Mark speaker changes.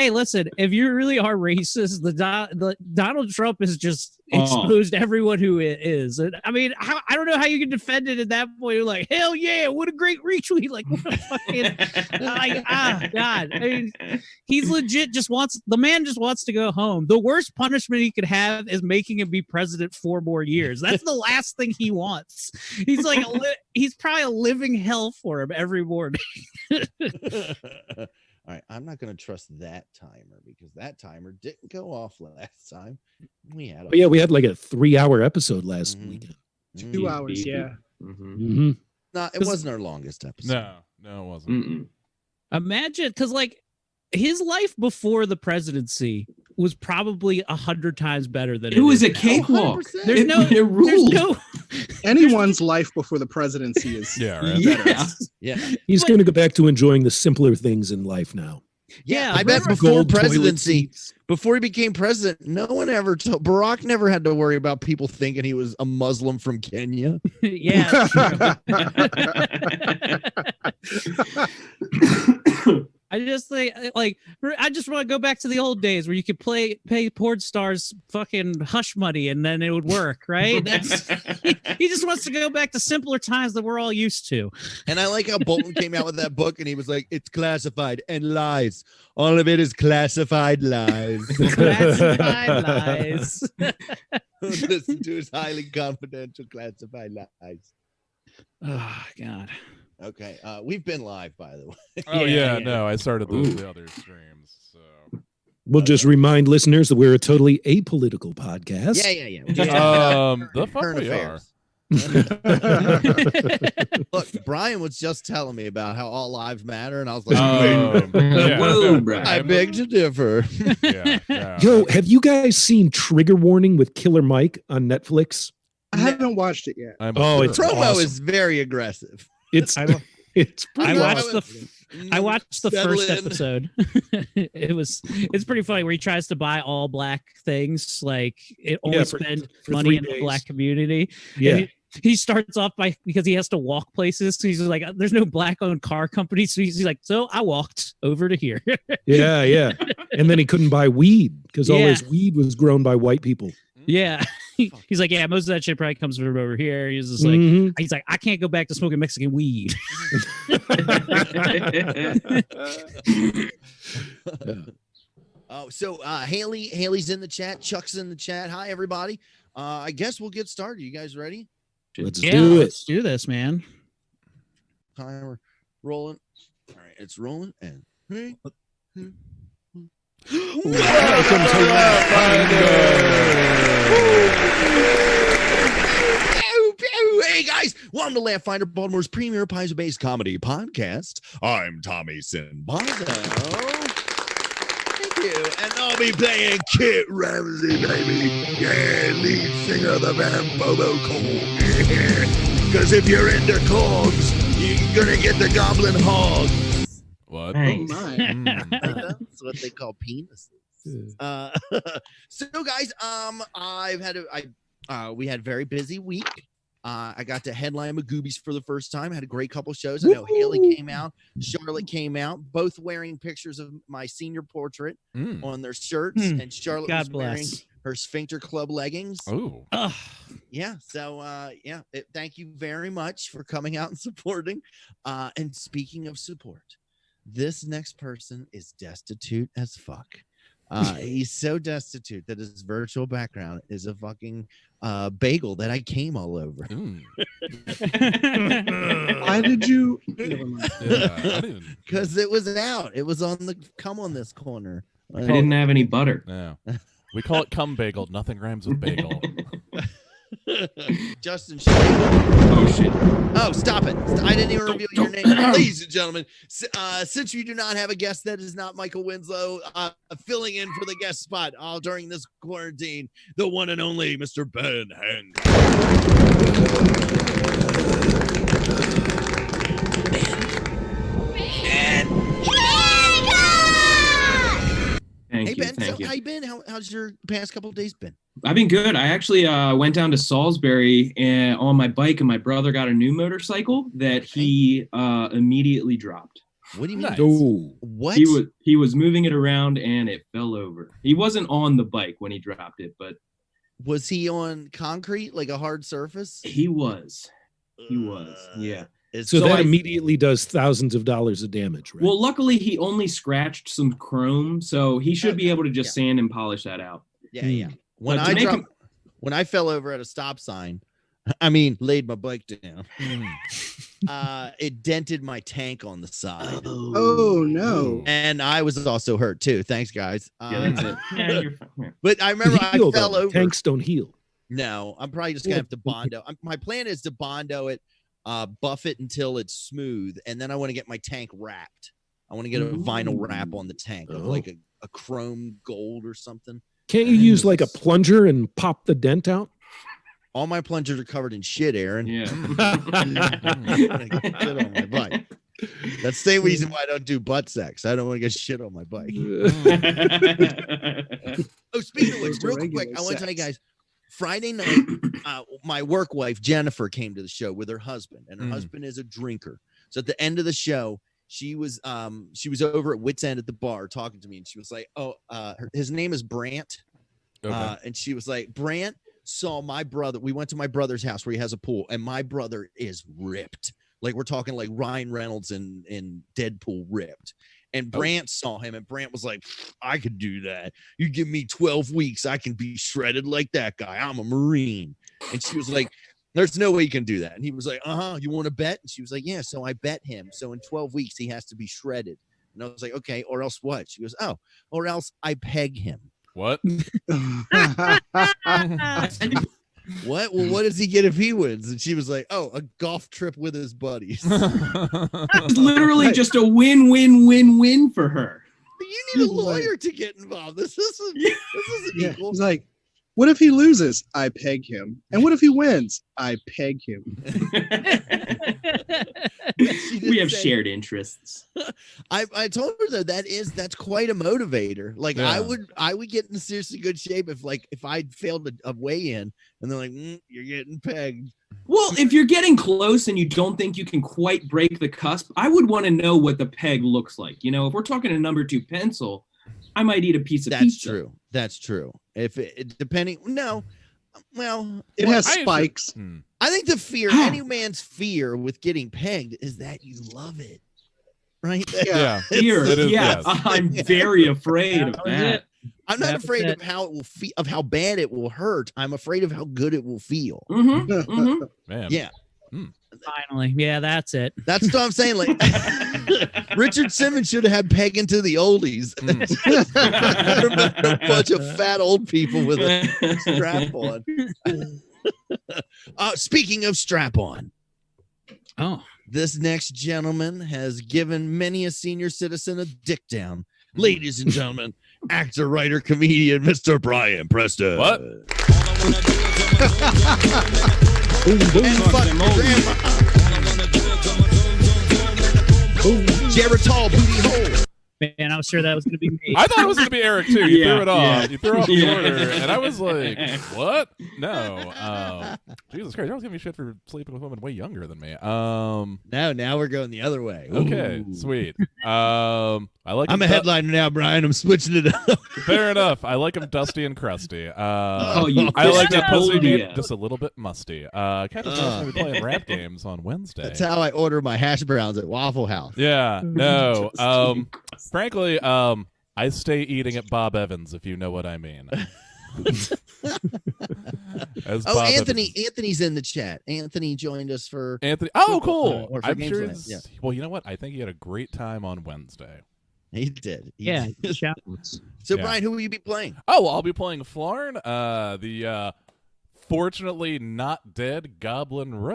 Speaker 1: hey, listen, if you really are racist, the Donald Trump has just exposed everyone who it is. And I mean, I don't know how you can defend it at that point. You're like, hell yeah, what a great retweet! Like, what a fucking God. I mean, he's legit the man just wants to go home. The worst punishment he could have is making him be president 4 more years. That's the last thing he wants. He's like, he's probably a living hell for him every morning.
Speaker 2: All right, I'm not going to trust that timer because that timer didn't go off last time. We had
Speaker 3: like a 3-hour episode last weekend.
Speaker 4: 2 hours, yeah.
Speaker 3: Mm-hmm.
Speaker 2: No, it wasn't our longest episode.
Speaker 5: No, it wasn't.
Speaker 1: Mm-mm. Imagine, because like his life before the presidency was probably 100 times better than
Speaker 6: it was a cakewalk.
Speaker 1: There's no
Speaker 4: anyone's life before the presidency is
Speaker 3: yeah. He's going to go back to enjoying the simpler things in life now.
Speaker 2: Yeah, I bet before presidency, before he became president, no one ever Barack never had to worry about people thinking he was a Muslim from Kenya.
Speaker 1: Yeah. I just think, like, I just want to go back to the old days where you could pay porn stars fucking hush money and then it would work, right? He just wants to go back to simpler times that we're all used to.
Speaker 2: And I like how Bolton came out with that book and he was like, it's classified and lies. All of it is classified lies.
Speaker 1: Classified lies.
Speaker 2: Listen to his highly confidential classified lies.
Speaker 1: Oh, God.
Speaker 2: Okay, we've been live, by the way.
Speaker 5: Oh no, I started the other streams. So
Speaker 3: we'll just remind listeners that we're a totally apolitical podcast.
Speaker 2: Yeah.
Speaker 5: The fuck we are.
Speaker 2: Look, Brian was just telling me about how all lives matter, and I was like,
Speaker 6: whoa, Brian.
Speaker 2: I beg to differ.
Speaker 3: Yo, have you guys seen Trigger Warning with Killer Mike on Netflix?
Speaker 4: I haven't watched it yet.
Speaker 3: It's
Speaker 2: promo
Speaker 3: awesome.
Speaker 2: is very aggressive.
Speaker 3: It's
Speaker 1: I watched the first episode. It's pretty funny where he tries to buy all black things, like it only spend money in the black community.
Speaker 3: Yeah.
Speaker 1: He starts off because he has to walk places. So he's like, there's no black owned car company. So he's like, so I walked over to here.
Speaker 3: Yeah. And then he couldn't buy weed because all his weed was grown by white people.
Speaker 1: Yeah. He's like, yeah, most of that shit probably comes from over here. He's just like, he's like, I can't go back to smoking Mexican weed.
Speaker 2: So Haley's in the chat. Chuck's in the chat. Hi, everybody. I guess we'll get started. You guys ready?
Speaker 3: Let's do it.
Speaker 1: Let's do this, man.
Speaker 2: Timer rolling. All right, it's rolling. And welcome
Speaker 3: to
Speaker 2: Hey guys, welcome to Laughfinder, Baltimore's premier Paizo-based comedy podcast. I'm Tommy Sinbado. Thank you. And I'll be playing Kit Ramsey, baby. Yeah, lead singer of the band Bobo Cole. Because if you're into cogs, you're gonna get the goblin hogs.
Speaker 5: What?
Speaker 6: Thanks.
Speaker 2: That's what they call penises. So guys, we had a very busy week. I got to headline Magoobies for the first time. Had a great couple shows. I know Haley came out, Charlotte came out, both wearing pictures of my senior portrait on their shirts, and Charlotte was wearing her Sphincter Club leggings.
Speaker 5: Oh,
Speaker 2: yeah. So thank you very much for coming out and supporting. And speaking of support, this next person is destitute as fuck. He's so destitute that his virtual background is a fucking bagel that I came all over.
Speaker 4: Why did you?
Speaker 2: Because it was out. It was on the come on this corner.
Speaker 6: I didn't have any butter.
Speaker 5: No. We call it cum bagel. Nothing rhymes with bagel.
Speaker 2: Justin.
Speaker 6: Oh shit.
Speaker 2: Oh, stop it. I didn't even reveal your name. Ladies and gentlemen, since you do not have a guest that is not Michael Winslow, filling in for the guest spot during this quarantine, the one and only Mr. Ben Hancock.
Speaker 6: Thank you.
Speaker 2: How you been? How's your past couple of days been?
Speaker 6: I've been good. I actually went down to Salisbury on my bike, and my brother got a new motorcycle that he immediately dropped.
Speaker 2: What do you mean?
Speaker 5: Nice.
Speaker 3: Oh,
Speaker 2: What?
Speaker 6: He was moving it around and it fell over. He wasn't on the bike when he dropped it, but
Speaker 2: Was he on concrete, like a hard surface?
Speaker 6: he was. Yeah.
Speaker 3: so that
Speaker 6: I-
Speaker 3: immediately does thousands of dollars of damage, right?
Speaker 6: Well, luckily he only scratched some chrome, so he should be able to just sand and polish that out.
Speaker 2: Yeah. When
Speaker 6: But to
Speaker 2: I
Speaker 6: make
Speaker 2: dropped, when I fell over at a stop sign, I mean, laid my bike down. It dented my tank on the side.
Speaker 4: Oh no.
Speaker 2: And I was also hurt too. Thanks, guys.
Speaker 6: Yeah, that's it. Yeah, you're fine. Yeah.
Speaker 2: But I remember I
Speaker 3: Heal,
Speaker 2: fell
Speaker 3: though.
Speaker 2: over.
Speaker 3: Tanks don't heal.
Speaker 2: No, I'm probably just gonna have to Bondo. My plan is to Bondo it, buff it until it's smooth, and then I want to get my tank wrapped. I want to get a vinyl wrap on the tank of like a chrome gold or something.
Speaker 3: Can't you use like a plunger and pop the dent out?
Speaker 2: All my plungers are covered in shit, Aaron.
Speaker 6: Yeah.
Speaker 2: Shit on my bike. That's the reason why I don't do butt sex. I don't want to get shit on my bike. Oh, speaking of which,
Speaker 4: Goes to
Speaker 2: real
Speaker 4: regular
Speaker 2: quick, I want to tell you
Speaker 4: sex.
Speaker 2: guys, Friday night, my work wife, Jennifer, came to the show with her husband, and her husband is a drinker. So at the end of the show, she was over at Wits End at the bar talking to me, and she was like, his name is Brant.
Speaker 5: Okay.
Speaker 2: And she was like, Brant saw my brother. We went to my brother's house where he has a pool, and my brother is ripped. Like we're talking like Ryan Reynolds in Deadpool ripped. And Brant saw him, and Brant was like, I could do that. You give me 12 weeks, I can be shredded like that guy. I'm a Marine. And she was like, there's no way you can do that. And he was like, you want to bet? And she was like, yeah. So I bet him. So in 12 weeks, he has to be shredded. And I was like, okay, or else what? She goes, or else I peg him.
Speaker 5: What?
Speaker 2: What? Well, what does he get if he wins? And she was like, a golf trip with his buddies.
Speaker 6: It's literally just a win-win-win-win for her.
Speaker 2: You need a lawyer to get involved. This isn't
Speaker 4: Yeah.
Speaker 2: equal.
Speaker 4: He's like, what if he loses? I peg him. And what if he wins? I peg him.
Speaker 6: We have shared interests.
Speaker 2: I told her though that's quite a motivator. Like
Speaker 5: Yeah.
Speaker 2: I would get in seriously good shape if I failed a weigh in and they're like, you're getting pegged.
Speaker 6: Well, if you're getting close and you don't think you can quite break the cusp, I would want to know what the peg looks like. You know, if we're talking a number 2 pencil, I might eat a piece of
Speaker 2: That's
Speaker 6: pizza.
Speaker 2: true. That's true. If it depending, no, well,
Speaker 4: It has spikes.
Speaker 2: I think the fear, any man's fear with getting pegged is that you love it, right?
Speaker 5: Yeah.
Speaker 6: Fear.
Speaker 5: It is,
Speaker 6: Yeah,
Speaker 5: yes.
Speaker 6: I'm very afraid of that.
Speaker 2: I'm not
Speaker 1: That's
Speaker 2: afraid
Speaker 1: it.
Speaker 2: of how it will feel, of how bad it will hurt. I'm afraid of how good it will feel.
Speaker 6: Mm-hmm, mm-hmm.
Speaker 5: Man.
Speaker 2: Yeah.
Speaker 1: Finally, yeah, that's it.
Speaker 2: That's what I'm saying. Like Richard Simmons should have had pegging to the oldies. A bunch of fat old people with a strap on. Speaking of strap on, this next gentleman has given many a senior citizen a dick down. Ladies and gentlemen, actor, writer, comedian, Mr. Brian Preston.
Speaker 5: What?
Speaker 2: And fuck your grandma. Jared Tall, booty hole.
Speaker 1: Man, I was sure that was going to be me.
Speaker 5: I thought it was going to be Eric too. You
Speaker 6: Yeah,
Speaker 5: threw it off.
Speaker 6: yeah.
Speaker 5: You threw off the
Speaker 6: Yeah.
Speaker 5: order, and I was like, "What? No, Jesus Christ! Y'all giving me shit for sleeping with women way younger than me."
Speaker 2: Now we're going the other way.
Speaker 5: Okay,
Speaker 2: Ooh.
Speaker 5: sweet. I like.
Speaker 2: I'm
Speaker 5: him
Speaker 2: a headliner now, Brian. I'm switching it up.
Speaker 5: Fair enough. I like him dusty and crusty.
Speaker 6: You
Speaker 5: I like that pussy
Speaker 6: told
Speaker 5: meat
Speaker 6: ya.
Speaker 5: just a little bit musty. Catch us going to be playing rap games on Wednesday.
Speaker 2: That's how I order my hash browns at Waffle House.
Speaker 5: Yeah, no. Frankly, I stay eating at Bob Evans, if you know what I mean. As Bob Evans.
Speaker 2: Anthony's in the chat. Anthony joined us for
Speaker 5: Anthony. Oh, cool.
Speaker 2: or for
Speaker 5: I'm
Speaker 2: Games
Speaker 5: sure.
Speaker 2: Night, yeah.
Speaker 5: Well, you know what? I think he had a great time on Wednesday.
Speaker 2: He did. He
Speaker 1: Yeah,
Speaker 2: did.
Speaker 1: shout.
Speaker 2: So
Speaker 5: Yeah.
Speaker 2: Brian, who will you be playing?
Speaker 5: Oh, well, I'll be playing Flarn, the fortunately not dead Goblin Rogue.